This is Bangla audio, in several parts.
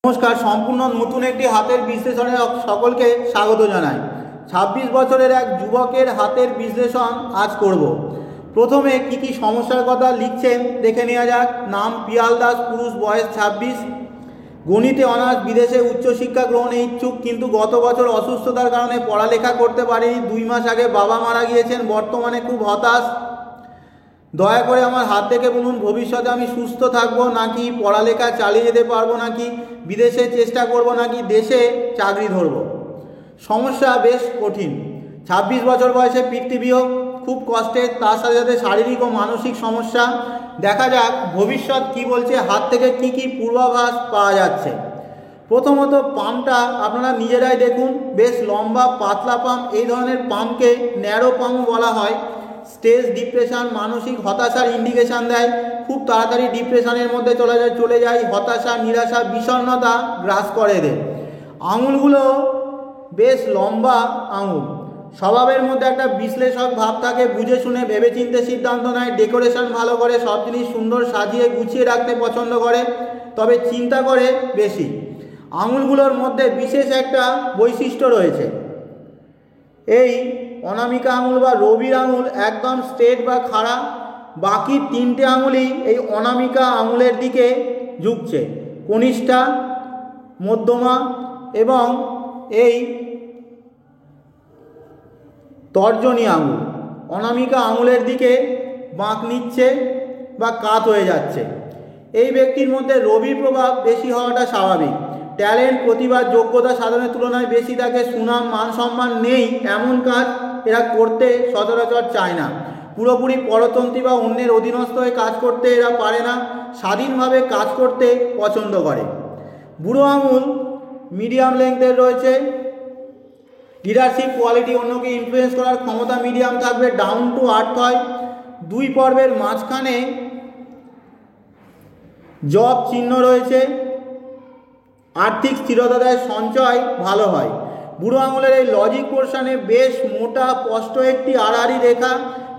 নমস্কার, সম্পূর্ণ নতুন একটি হাতের বিশ্লেষণে সকলকে স্বাগত জানাই। 26 বছরের এক যুবকের হাতের বিশ্লেষণ আজ করব। প্রথমে কি কি সমস্যার কথা লিখছেন দেখে নেওয়া যাক। নাম পিয়াল দাস, পুরুষ, বয়স 26, গণিতে অনার্স, বিদেশে উচ্চশিক্ষা গ্রহণে ইচ্ছুক, কিন্তু গত বছর অসুস্থতার কারণে পড়ালেখা করতে পারেনি। 2 মাস আগে বাবা মারা গিয়েছেন, বর্তমানে খুব হতাশ। দয়া করে আমার হাত দেখে বলুন, ভবিষ্যতে আমি সুস্থ থাকবো নাকি পড়ালেখা চালিয়ে যেতে পারবো, নাকি বিদেশে চেষ্টা করব, নাকি দেশে চাকরি ধরব। সমস্যা বেশ কঠিন। 26 বছর বয়সে পিতৃবিয়োগ, খুব কষ্টের, তার সাথে সাথে শারীরিক ও মানসিক সমস্যা। দেখা যাক ভবিষ্যৎ কি বলছে, হাত থেকে কি কি পূর্বাভাস পাওয়া যাচ্ছে। প্রথমত পাম্পটা আপনারা নিজেরাই দেখুন, বেশ লম্বা পাতলা পাম্প। এই ধরনের পাম্পকে ন্যারো পাম্প বলা হয়। স্ট্রেস, ডিপ্রেশন, মানসিক হতাশার ইন্ডিকেশান দেয়। খুব তাড়াতাড়ি ডিপ্রেশনের মধ্যে চলে যায়, হতাশা, নিরাশা, বিষণ্ণতা গ্রাস করে এদের। আঙুলগুলো বেশ লম্বা আঙুল। স্বভাবের মধ্যে একটা বিশ্লেষক ভাব থাকে, বুঝে শুনে ভেবেচিন্তে সিদ্ধান্ত নেয়। ডেকোরেশন ভালো করে, সব জিনিস সুন্দর সাজিয়ে গুছিয়ে রাখতে পছন্দ করে, তবে চিন্তা করে বেশি। আঙুলগুলোর মধ্যে বিশেষ একটা বৈশিষ্ট্য রয়েছে। এই অনামিকা আঙুল বা রবির আঙুল একদম স্ট্রেট বা খাড়া, বাকি 3টে আঙুলই এই অনামিকা আঙুলের দিকে ঝুঁকছে। কনিষ্ঠা, মধ্যমা এবং এই তর্জনী আঙুল অনামিকা আঙুলের দিকে বাঁক নিচ্ছে বা কাত হয়ে যাচ্ছে। এই ব্যক্তির মধ্যে রবির প্রভাব বেশি হওয়াটা স্বাভাবিক। ট্যালেন্ট, প্রতিভা, যোগ্যতা সাধারণের তুলনায় বেশি থাকে। সুনাম, মান সম্মান নেই এমন কাজ এরা করতে সচরাচর চায় না। পুরোপুরি পরতন্ত্রী বা অন্যের অধীনস্থ হয়ে কাজ করতে এরা পারে না। স্বাধীনভাবে কাজ করতে পছন্দ করে। বুড়ো আঙুল মিডিয়াম লেংথের রয়েছে। লিডারশিপ কোয়ালিটি, অন্যকে ইনফ্লুয়েন্স করার ক্ষমতা মিডিয়াম থাকবে। ডাউন টু আর্থ হয়। 2 পর্বের মাঝখানে জব চিহ্ন রয়েছে। আর্থিক স্থিরতা দেয়, সঞ্চয় ভালো হয়। বুড়ো আঙুলের এই লজিক পোর্শনে বেশ মোটা স্পষ্ট একটি আড়াআড়ি রেখা।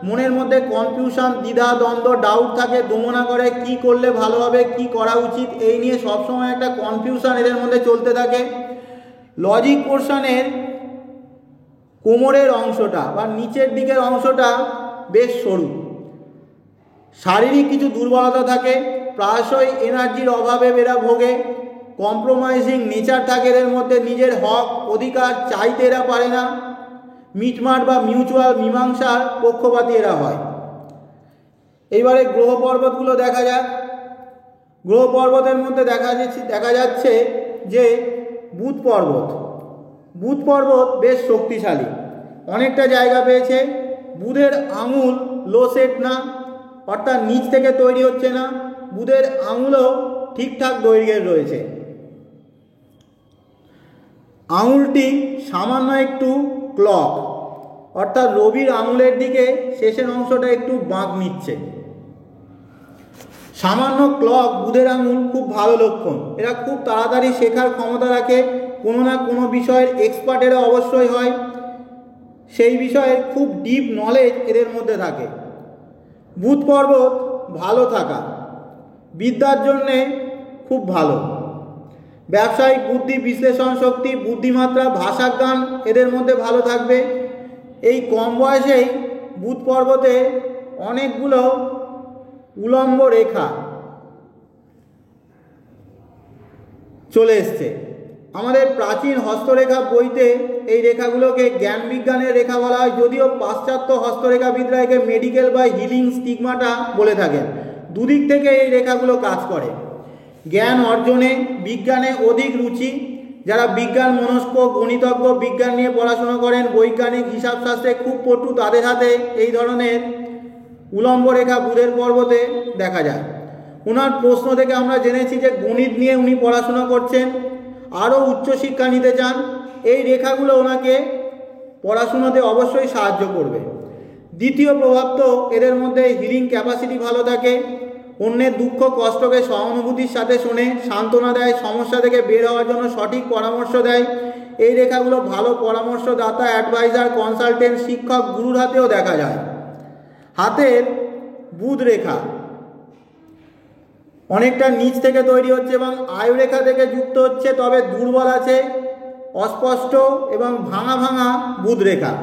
মনের মধ্যে কনফিউশন, দ্বিধা, দ্বন্দ্ব, ডাউট থাকে, দোমনা করে কি করলে ভালো হবে, কি করা উচিত, এই নিয়ে সবসময় একটা কনফিউশন এদের মধ্যে চলতে থাকে। লজিক পোর্শনের কোমরের অংশটা বা নিচের দিকের অংশটা বেশ সরু। শারীরিক কিছু দুর্বলতা থাকে, প্রায়শই এনার্জির অভাবে এরা ভোগে। কম্প্রোমাইজিং নেচার থাকে এদের মধ্যে, নিজের হক অধিকার চাইতে এরা পারে না। মিটমাট বা মিউচুয়াল মীমাংসার পক্ষপাতী এরা হয়। এইবারে গ্রহ পর্বতগুলো দেখা যাক। গ্রহ পর্বতের মধ্যে দেখা যাচ্ছে যে বুধ পর্বত বেশ শক্তিশালী, অনেকটা জায়গা পেয়েছে। বুধের আঙুল লো সেট না, অর্থাৎ নিচ থেকে তৈরি হচ্ছে না। বুধের আঙুলও ঠিকঠাক দৈর্ঘ্যের রয়েছে। আঙুলটি সামান্য একটু ক্লক, অর্থাৎ রবির আঙুলের দিকে শেষের অংশটা একটু বাঁক নিচ্ছে। সামান্য ক্লক বুধের আঙুল খুব ভালো লক্ষণ। এরা খুব তাড়াতাড়ি শেখার ক্ষমতা রাখে। কোনো না কোনো বিষয়ের এক্সপার্ট এরা অবশ্যই হয়। সেই বিষয়ে খুব ডিপ নলেজ এদের মধ্যে থাকে। বুধ পর্বত ভালো থাকা বিদ্যার জন্যে খুব ভালো। ব্যবসায়িক বুদ্ধি, বিশ্লেষণ শক্তি, বুদ্ধিমাত্রা, ভাষাজ্ঞান এদের মধ্যে ভালো থাকবে। এই কম বয়সেই বুধ পর্বতে অনেকগুলো উলম্ব রেখা চলে এসছে। আমাদের প্রাচীন হস্তরেখা বইতে এই রেখাগুলোকে জ্ঞান বিজ্ঞানের রেখা বলা হয়, যদিও পাশ্চাত্য হস্তরেখাবিদরা একে মেডিকেল বা হিলিং স্টিগমাটা বলে থাকেন। দুদিক থেকে এই রেখাগুলো কাজ করে। জ্ঞান অর্জনে, বিজ্ঞানে অধিক রুচি। যারা বিজ্ঞান মনস্ক, গণিতজ্ঞ, বিজ্ঞান নিয়ে পড়াশোনা করেন, বৈজ্ঞানিক, হিসাবশাস্ত্রে খুব পটু, তাদের হাতে এই ধরনের উলম্ব রেখা বুধের পর্বতে দেখা যায়। ওনার প্রশ্ন থেকে আমরা জেনেছি যে গণিত নিয়ে উনি পড়াশোনা করছেন, আরও উচ্চশিক্ষা নিতে চান। এই রেখাগুলো ওনাকে পড়াশোনাতে অবশ্যই সাহায্য করবে। দ্বিতীয় প্রভাব তো এদের মধ্যে হিলিং ক্যাপাসিটি ভালো থাকে। অন্যের দুঃখ কষ্টকে সহানুভূতির সাথে শোনে, সান্ত্বনা দেয়, সমস্যা থেকে বের হওয়ার জন্য সঠিক পরামর্শ দেয়। এই রেখাগুলো ভালো পরামর্শদাতা, অ্যাডভাইজার, কনসালটেন্ট, শিক্ষক, গুরুর হাতেও দেখা যায়। হাতের বুধ রেখা অনেকটা নিচ থেকে তৈরি হচ্ছে এবং আয়ুরেখা থেকে যুক্ত হচ্ছে, তবে দুর্বল আছে, অস্পষ্ট এবং ভাঙা ভাঙা বুধরেখা।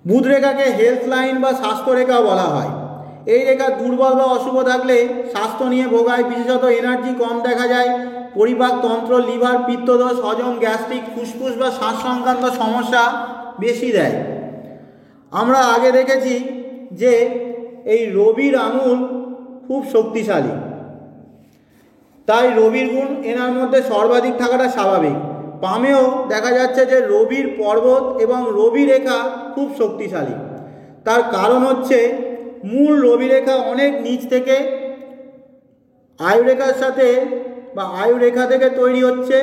বুধরেখাকে হেলথ লাইন বা স্বাস্থ্যরেখাও বলা হয়। এই রেখা দুর্বল বা অশুভ থাকলে স্বাস্থ্য নিয়ে ভোগায়, বিশেষত এনার্জি কম দেখা যায়, পরিপাকতন্ত্র, লিভার, পিত্তদোষ, হজম, গ্যাস্ট্রিক, ফুসফুস বা শ্বাস সংক্রান্ত সমস্যা বেশি দেয়। আমরা আগে দেখেছি যে এই রবির আঙুল খুব শক্তিশালী, তাই রবির গুণ এনার মধ্যে সর্বাধিক থাকাটা স্বাভাবিক। পামেও দেখা যাচ্ছে যে রবির পর্বত এবং রবি রেখা খুব শক্তিশালী। তার কারণ হচ্ছে মূল রবি রেখা অনেক নিচ থেকে আয়ুরেখার সাথে বা আয়ুরেখা থেকে তৈরি হচ্ছে।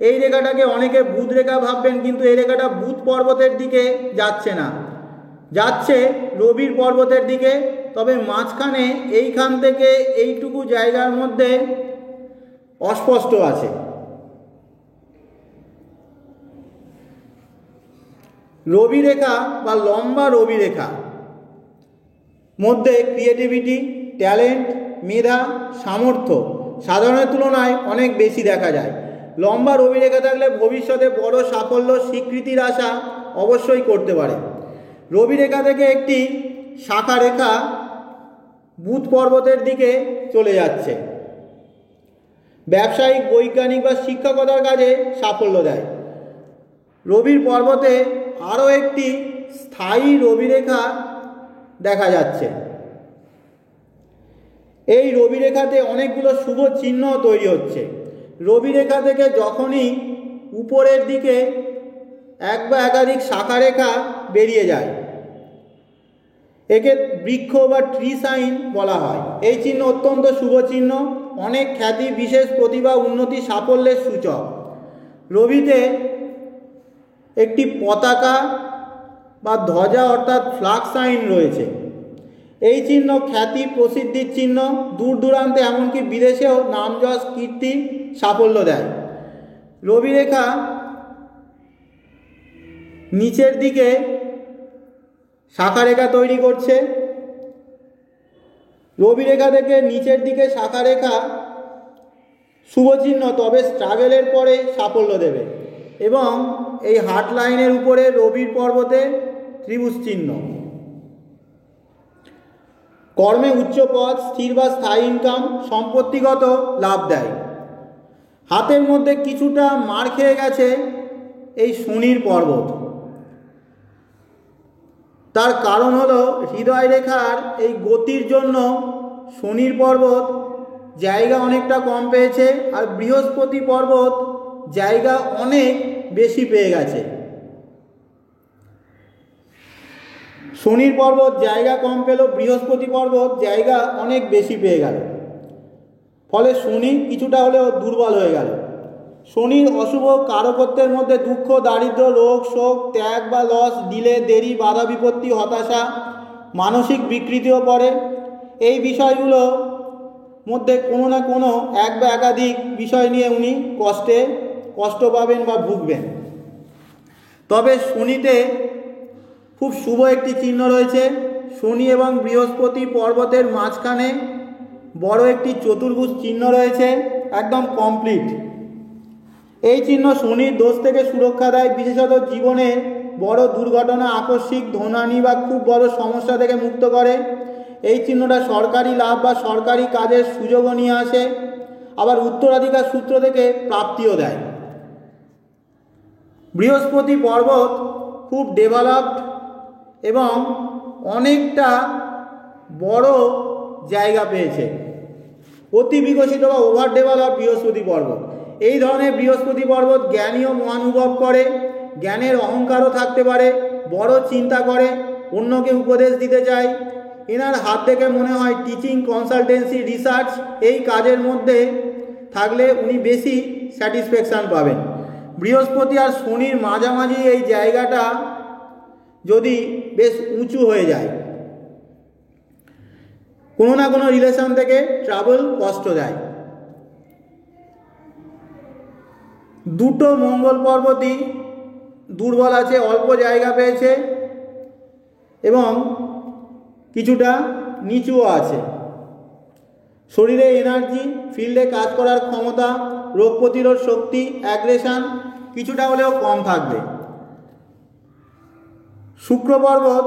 এই রেখাটাকে অনেকে বুধ রেখা ভাববেন, কিন্তু এই রেখাটা বুধ পর্বতের দিকে যাচ্ছে না, যাচ্ছে রবির পর্বতের দিকে। তবে মাঝখানে এইখান থেকে এইটুকু জায়গার মধ্যে অস্পষ্ট আছে। রবি রেখা বা লম্বা রবি রেখা মধ্যে ক্রিয়েটিভিটি, ট্যালেন্ট, মেধা, সামর্থ্য সাধারণের তুলনায় অনেক বেশি দেখা যায়। লম্বা রবি রেখা থাকলে ভবিষ্যতে বড় সাফল্য, স্বীকৃতির আশা অবশ্যই করতে পারে। রবি রেখা থেকে একটি শাখা রেখা বুধ পর্বতের দিকে চলে যাচ্ছে, ব্যবসায়িক, বৈজ্ঞানিক বা শিক্ষকতার কাজে সাফল্য দেয়। রবির পর্বতে আরও একটি স্থায়ী রবি রেখা দেখা যাচ্ছে। এই রবি রেখাতে অনেকগুলো শুভ চিহ্ন তৈরি হচ্ছে। রবি রেখা থেকে যখনই উপরের দিকে এক বা একাধিক শাখা রেখা বেরিয়ে যায়, একে বৃক্ষ বা ট্রি সাইন বলা হয়। এই চিহ্ন অত্যন্ত শুভ চিহ্ন, অনেক খ্যাতি, বিশেষ প্রতিভা, উন্নতি, সাফল্যের সূচক। রবিতে একটি পতাকা বা ধ্বজা অর্থাৎ ফ্ল্যাগ সাইন রয়েছে। এই চিহ্ন খ্যাতি, প্রসিদ্ধির চিহ্ন, দূর দূরান্তে এমনকি বিদেশেও নাম যশ, কীর্তি, সাফল্য দেয়। রবি রেখা নিচের দিকে শাখা রেখা তৈরি করছে। রবি রেখা থেকে নিচের দিকে শাখা রেখা শুভ চিহ্ন, তবে স্ট্রাগলের পরে সাফল্য দেবে। এবং এই হার্ট লাইনের উপরে রবির পর্বতে ত্রিভুজ চিহ্ন। কর্মে উচ্চ পদ, স্থির বা স্থায়ী ইনকাম, সম্পত্তিগত লাভ দেয়। হাতের মধ্যে কিছুটা মার খেয়ে গেছে এই শনির পর্বত। তার কারণ হলো হৃদয় রেখার এই গতির জন্য শনির পর্বত জায়গা অনেকটা কম পেয়েছে, আর বৃহস্পতি পর্বত জায়গা অনেক বেশি পেয়ে গেছে। শনির পর্বত জায়গা কম পেল, বৃহস্পতি পর্বত জায়গা অনেক বেশি পেয়ে গেল, ফলে শনি কিছুটা হলেও দুর্বল হয়ে গেল। শনির অশুভ কারকত্বের মধ্যে দুঃখ, দারিদ্র, রোগ, শোক, ত্যাগ বা লস, ডিলে, দেরি, বাধা বিপত্তি, হতাশা, মানসিক বিকৃতিও পড়ে। এই বিষয়গুলো মধ্যে কোনো না কোনো এক বা একাধিক বিষয় নিয়ে উনি কষ্ট পাবেন বা ভুগবেন। তবে শনিতে খুব শুভ একটি চিহ্ন রয়েছে। শনি এবং বৃহস্পতি পর্বতের মাঝখানে বড় একটি চতুর্ভুজ চিহ্ন রয়েছে, একদম কমপ্লিট। এই চিহ্ন শনির দোষ থেকে সুরক্ষা দেয়, বিশেষত জীবনে বড় দুর্ঘটনা, আকস্মিক ধনহানি বা খুব বড় সমস্যা থেকে মুক্ত করে। এই চিহ্নটা সরকারি লাভ বা সরকারি কাজের সুযোগও নিয়ে আসে, আবার উত্তরাধিকার সূত্র থেকে প্রাপ্তিও দেয়। বৃহস্পতি পর্বত খুব ডেভেলপড এবং অনেকটা বড় জায়গা পেয়েছে, অতি বিকশিত বা ওভার ডেভেলপ বৃহস্পতি পর্বত। এই ধরনের বৃহস্পতি পর্বত জ্ঞানীও মহানুভব করে, জ্ঞানের অহংকারও থাকতে পারে, বড় চিন্তা করে, অন্যকে উপদেশ দিতে চায়। এনার হাত থেকে মনে হয় টিচিং, কনসালটেন্সি, রিসার্চ এই কাজের মধ্যে থাকলে উনি বেশি স্যাটিসফ্যাকশান পাবেন। বৃহস্পতি আর শনির মাঝামাঝি এই জায়গাটা যদি বেশ উঁচু হয়ে যায়, কোনো না কোনো রিলেশন থেকে ট্রাবল, কষ্ট দেয়। দুটো মঙ্গল পর্বতই দুর্বল আছে, অল্প জায়গা পেয়েছে এবং কিছুটা নিচুও আছে। শরীরে এনার্জি, ফিল্ডে কাজ করার ক্ষমতা, রোগ প্রতিরোধ শক্তি, অ্যাগ্রেশন কিছুটা হলেও কম থাকবে। শুক্র পর্বত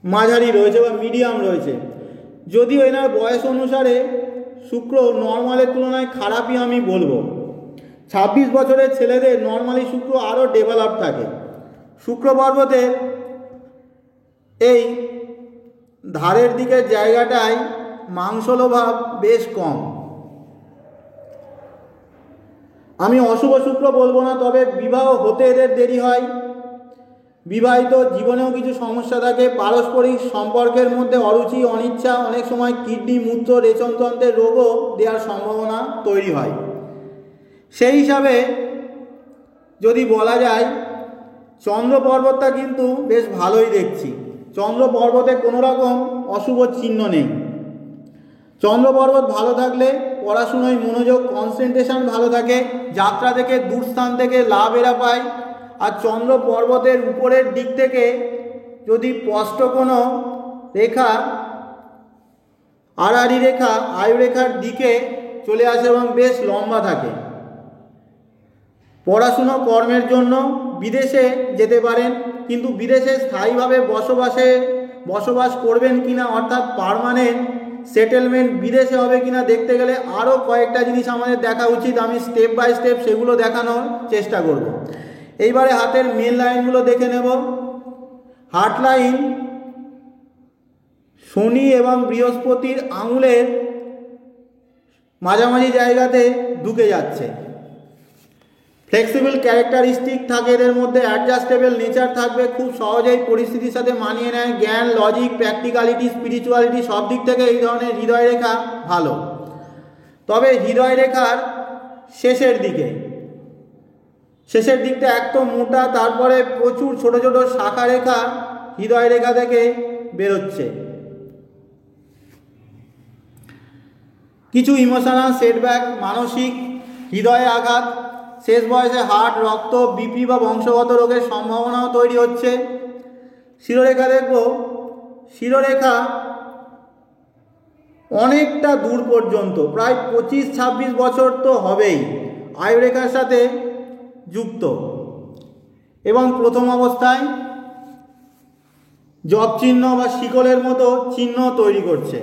মাঝারি রয়েছে বা মিডিয়াম রয়েছে, যদিও এনার বয়স অনুসারে শুক্র নর্মালের তুলনায় খারাপই আমি বলবো। 26 বছরের ছেলেদের নর্মালি শুক্র আরও ডেভেলপ থাকে। শুক্র পর্বতের এই ধারের দিকের জায়গাটায় মাংসলোভাব বেশ কম। আমি অশুভ শুক্র বলবো না, তবে বিবাহ হতে এদের দেরি হয়। বিবাহিত জীবনেও কিছু সমস্যা থাকে। পারস্পরিক সম্পর্কের মধ্যে অরুচি, অনিচ্ছা, অনেক সময় কিডনি, মূত্র, রেচনতন্ত্রের রোগও দেওয়ার সম্ভাবনা তৈরি হয়। সেই হিসাবে যদি বলা যায়, চন্দ্র পর্বতটা কিন্তু বেশ ভালোই দেখছি। চন্দ্র পর্বতে কোনো রকম অশুভ চিহ্ন নেই। চন্দ্র পর্বত ভালো থাকলে পড়াশুনোয় মনোযোগ, কনসেন্ট্রেশন ভালো থাকে, যাত্রা থেকে দূর স্থান থেকে লাভ এরা পায়। আর চন্দ্র পর্বতের উপরের দিক থেকে যদি স্পষ্ট কোনো রেখা, আড়াআড়ি রেখা আয়ুরেখার দিকে চলে আসে এবং বেশ লম্বা থাকে। পড়াশুনো কর্মের জন্য বিদেশে যেতে পারেন, কিন্তু বিদেশে স্থায়ীভাবে বসবাস করবেন কিনা, অর্থাৎ পার্মানেন্ট সেটেলমেন্ট বিদেশে হবে কিনা দেখতে গেলে আরও কয়েকটা জিনিস আমাদের দেখা উচিত। আমি স্টেপ বাই স্টেপ সেগুলো দেখানোর চেষ্টা করব। এইবারে হাতের মেন লাইনগুলো দেখে নেব। হার্ট লাইন শনি এবং বৃহস্পতির আঙুলের মাঝামাঝি জায়গাতে ঢুকে যাচ্ছে। ফ্লেক্সিবল ক্যারেক্টারিস্টিক থাকে এদের মধ্যে, অ্যাডজাস্টেবল নেচার থাকবে, খুব সহজেই পরিস্থিতির সাথে মানিয়ে নেয়, জ্ঞান, লজিক, প্র্যাকটিক্যালিটি, স্পিরিচুয়ালিটি সব দিক থেকে এই ধরনের হৃদয় রেখা ভালো। তবে হৃদয় রেখার শেষের দিকটা একদম মোটা, তারপরে প্রচুর ছোট ছোট শাখা রেখা হৃদয় রেখা থেকে বেরোচ্ছে। কিছু ইমোশনাল সেটব্যাক, মানসিক হৃদয়ে আঘাত, শেষ বয়সে হার্ট, রক্ত, বিপি বা বংশগত রোগের সম্ভাবনাও তৈরি হচ্ছে। শিরোরেখা দেখব। শিরোরেখা অনেকটা দূর পর্যন্ত, প্রায় 25-26 বছর তো হবেই, আয়ুরেখার সাথে যুক্ত এবং প্রথম অবস্থায় জপ চিহ্ন বা শিকলের মতো চিহ্ন তৈরি করছে।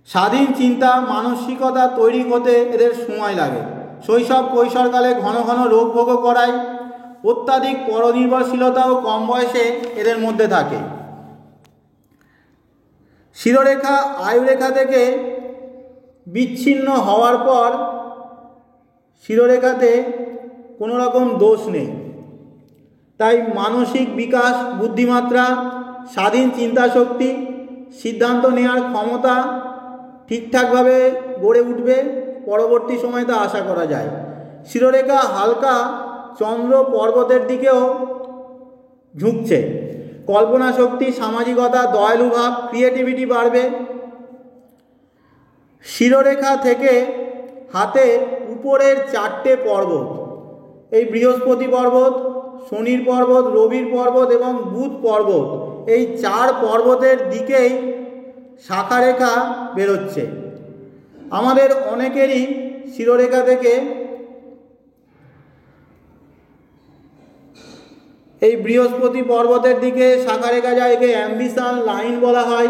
স্বাধীন চিন্তা, মানসিকতা তৈরি হতে এদের সময় লাগে। শৈশব কৈশোরকালে ঘন ঘন রোগ ভোগ করায়। অত্যাধিক পরনির্ভরশীলতাও কম বয়সে এদের মধ্যে থাকে। শিরোরেখা আয়ুরেখা থেকে বিচ্ছিন্ন হওয়ার পর শিরোরেখাতে কোনো রকম দোষ নেই, তাই মানসিক বিকাশ, বুদ্ধিমাত্রা, স্বাধীন চিন্তাশক্তি, সিদ্ধান্ত নেওয়ার ক্ষমতা ঠিকঠাকভাবে গড়ে উঠবে পরবর্তী সময়, তা আশা করা যায়। শিরোরেখা হালকা চন্দ্র পর্বতের দিকেও ঝুঁকছে। কল্পনা শক্তি, সামাজিকতা, দয়ালু ভাব, ক্রিয়েটিভিটি বাড়বে। শিরোরেখা থেকে হাতের উপরের 4টে পর্বত, এই বৃহস্পতি পর্বত, শনির পর্বত, রবির পর্বত এবং বুধ পর্বত, এই 4 পর্বতের দিকেই শাখারেখা বেরোচ্ছে। আমাদের অনেকেরই শিরোরেখা থেকে এই বৃহস্পতি পর্বতের দিকে শাখারেখা যায়, একে অ্যাম্বিশন লাইন বলা হয়।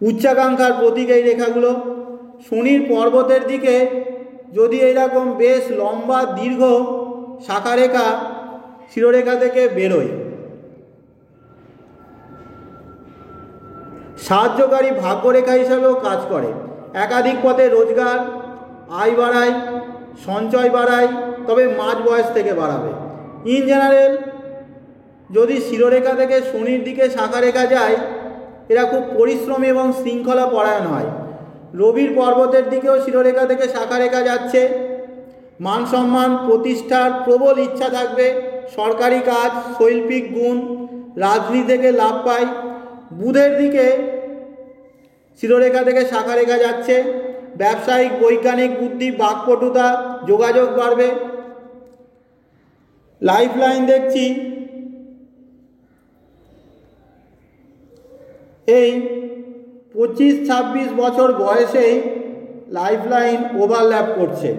উচ্চাকাঙ্ক্ষার প্রতীক এই রেখাগুলো। শনির পর্বতের দিকে যদি এইরকম বেশ লম্বা দীর্ঘ শাখারেখা শিরোরেখা থেকে বেরোয়, সাহায্যকারী ভাগ্যরেখা হিসাবেও কাজ করে। একাধিক পথে রোজগার, আয় বাড়ায়, সঞ্চয় বাড়ায়, তবে মাঝ বয়স থেকে বাড়াবে। ইন জেনারেল যদি শিরোরেখা থেকে শনির দিকে শাখারেখা যায়, এরা খুব পরিশ্রমী এবং শৃঙ্খলা পরায়ণ হয়। রবির পর্বতের দিকেও শিরোরেখা থেকে শাখারেখা যাচ্ছে। মান সম্মান, প্রতিষ্ঠার প্রবল ইচ্ছা থাকবে, সরকারি কাজ, শৈল্পিক গুণ, রাজনীতি থেকে লাভ পায়। বুধের দিকে শিরোরেখা থেকে শাখারেখা যাচ্ছে। ব্যবসায়িক, বৈজ্ঞানিক বুদ্ধি, বাকপটুতা, যোগাযোগ বাড়বে। লাইফ লাইন দেখছি এই 25-26 বছর বয়সেই লাইফলাইন ওভারল্যাপ করছে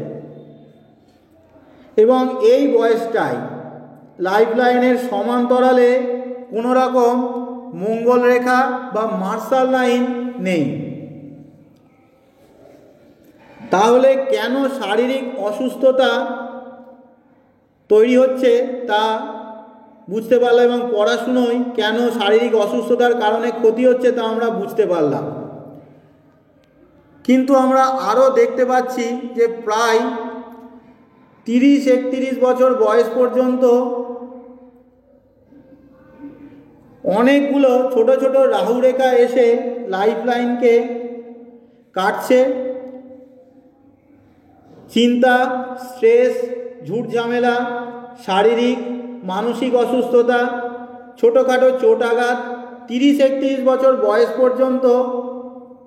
এবং এই বয়সটায় লাইফলাইনের সমান্তরালে কোনো রকম মঙ্গল রেখা বা মার্শাল লাইন নেই। তাহলে কেন শারীরিক অসুস্থতা তৈরি হচ্ছে তা বুঝতে পারলাম এবং পড়াশুনোয় কেন শারীরিক অসুস্থতার কারণে ক্ষতি হচ্ছে তা আমরা বুঝতে পারলাম। কিন্তু আমরা আরও দেখতে পাচ্ছি যে প্রায় 30-31 বছর বয়স পর্যন্ত অনেকগুলো ছোট ছোট রাহু রেখা এসে লাইফলাইনকে কাটছে। চিন্তা, স্ট্রেস, ঝুট ঝামেলা, শারীরিক মানসিক অসুস্থতা, ছোটোখাটো চোট আঘাত 30-31 বছর বয়স পর্যন্ত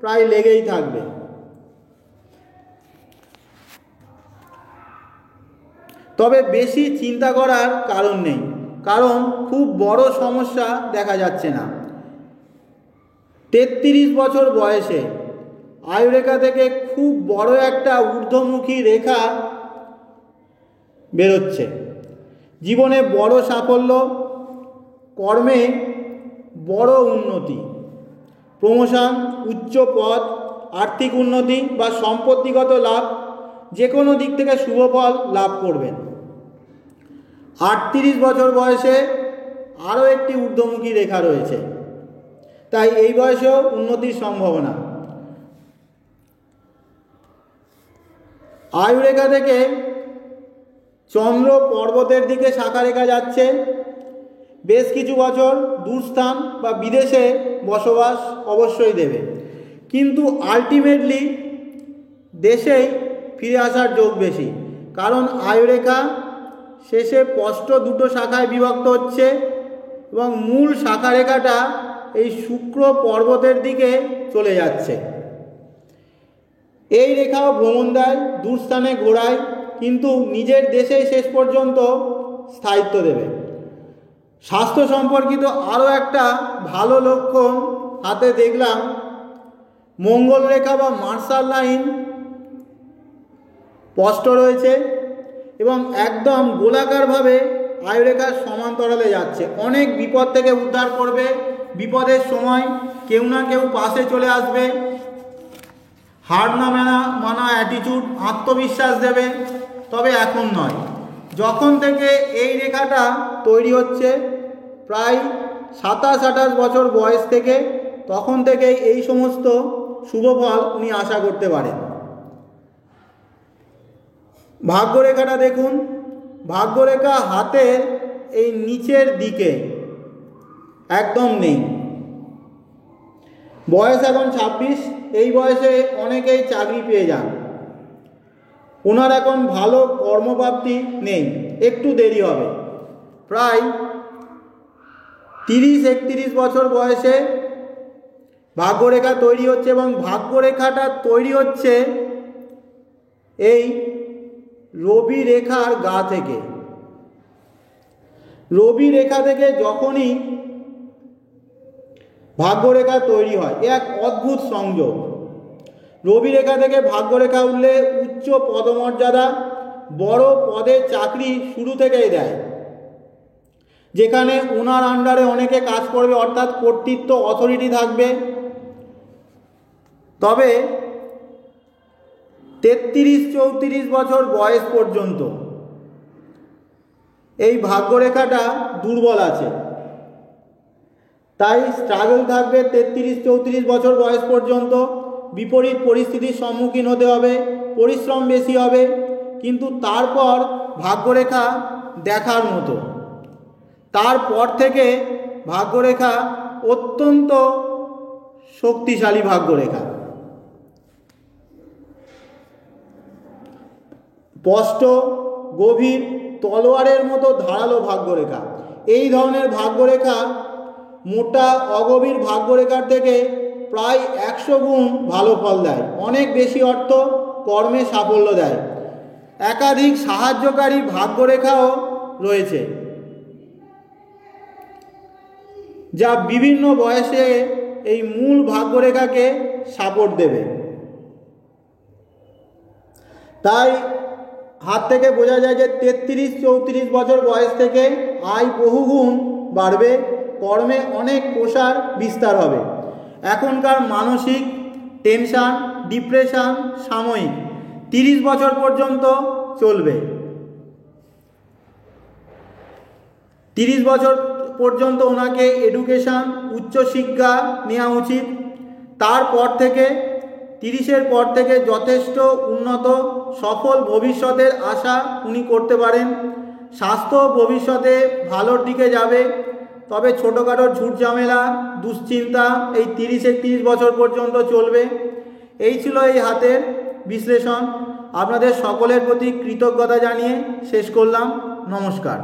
প্রায় লেগেই থাকবে। তবে বেশি চিন্তা করার কারণ নেই, কারণ খুব বড় সমস্যা দেখা যাচ্ছে না। 33 বছর বয়সে আয়ুরেখা থেকে খুব বড় একটা ঊর্ধ্বমুখী রেখা বেরোচ্ছে। জীবনে বড় সাফল্য, কর্মে বড় উন্নতি, প্রমোশন, উচ্চ পদ, আর্থিক উন্নতি বা সম্পত্তিগত লাভ, যে কোনো দিক থেকে শুভ ফল লাভ করবেন। 38 বছর বয়সে আরও একটি ঊর্ধ্বমুখী রেখা রয়েছে, তাই এই বয়সেও উন্নতির সম্ভাবনা। আয়ুরেখা থেকে চন্দ্র পর্বতের দিকে শাখা রেখা যাচ্ছে। বেশ কিছু বছর দূরস্থান বা বিদেশে বসবাস অবশ্যই দেবে, কিন্তু আলটিমেটলি দেশেই ফিরে আসার যোগ বেশি, কারণ আয়ুরেখা শেষে স্পষ্ট দুটো শাখায় বিভক্ত হচ্ছে এবং মূল শাখা রেখাটা এই শুক্র পর্বতের দিকে চলে যাচ্ছে। এই রেখাও ভ্রমণ দেয়, দূরস্থানে ঘোরায়, কিন্তু নিজের দেশেই শেষ পর্যন্ত স্থায়িত্ব দেবে। স্বাস্থ্য সম্পর্কিত আরও একটা ভালো লক্ষণ হাতে দেখলাম, মঙ্গল রেখা বা মার্শাল লাইন স্পষ্ট রয়েছে এবং একদম গোলাকারভাবে আয়ুরেখার সমান্তরালে যাচ্ছে। অনেক বিপদ থেকে উদ্ধার করবে, বিপদের সময় কেউ না কেউ পাশে চলে আসবে, হার না মানা অ্যাটিটিউড, আত্মবিশ্বাস দেবে। তবে এখন নয়, যখন থেকে এই রেখাটা তৈরি হচ্ছে প্রায় 27-28 বছর বয়স থেকে, তখন থেকেই এই সমস্ত শুভ ফল উনি আশা করতে পারেন। ভাগ্যরেখাটা দেখুন, ভাগ্যরেখা হাতের এই নিচের দিকে একদম নেই। বয়স এখন 26, এই বয়সে অনেকেই চাকরি পেয়ে যান। ওনার এখন ভালো কর্মপ্রাপ্তি নেই, একটু দেরি হবে। প্রায় 30-31 বছর বয়সে ভাগ্যরেখা তৈরি হচ্ছে এবং ভাগ্যরেখাটা তৈরি হচ্ছে এই রবি রেখার গা থেকে। রবি রেখা থেকে যখনই ভাগ্যরেখা তৈরি হয়, এক অদ্ভুত সংযোগ। রবি রেখা থেকে ভাগ্যরেখা উঠলে উচ্চ পদমর্যাদা, বড় পদে চাকরি শুরু থেকেই দেয়, যেখানে ওনার আন্ডারে অনেকে কাজ করবে, অর্থাৎ কর্তৃত্ব, অথরিটি থাকবে। তবে 33-34 বছর বয়স পর্যন্ত এই ভাগ্যরেখাটা দুর্বল আছে, তাই স্ট্রাগল থাকবে 33-34 বছর বয়স পর্যন্ত। বিপরীত পরিস্থিতির সম্মুখীন হতে হবে, পরিশ্রম বেশি হবে, কিন্তু তারপর ভাগ্যরেখা দেখার মতো। তারপর থেকে ভাগ্যরেখা অত্যন্ত শক্তিশালী ভাগ্যরেখা, স্পষ্ট, গভীর, তলোয়ারের মতো ধারালো ভাগ্যরেখা। এই ধরনের ভাগ্যরেখা মোটা অগভীর ভাগ্যরেখার থেকে প্রায় 100 গুণ ভালো ফল দেয়, অনেক বেশি অর্থ, কর্মে সাফল্য দেয়। একাধিক সাহায্যকারী ভাগ্যরেখাও রয়েছে, যা বিভিন্ন বয়সে এই মূল ভাগ্যরেখাকে সাপোর্ট দেবে। তাই হাত থেকে বোঝা যায় যে 33-34 বছর বয়স থেকে আয় বহুগুণ বাড়বে, কর্মে অনেক প্রসার বিস্তার হবে। এখনকার মানসিক টেনশন, ডিপ্রেশন সাময়িক, 30 বছর পর্যন্ত চলবে। 30 বছর পর্যন্ত ওনাকে এডুকেশান, উচ্চশিক্ষা নেওয়া উচিত। তারপর থেকে 30-এর পর থেকে যথেষ্ট উন্নত সফল ভবিষ্যতের আশা উনি করতে পারেন। স্বাস্থ্য ভবিষ্যতে ভালোর দিকে যাবে, তবে ছোটোখাটো ঝুট ঝামেলা, দুশ্চিন্তা এই 30 বছর পর্যন্ত চলবে। এই ছিল এই হাতের বিশ্লেষণ। আপনাদের সকলের প্রতি কৃতজ্ঞতা জানিয়ে শেষ করলাম। নমস্কার।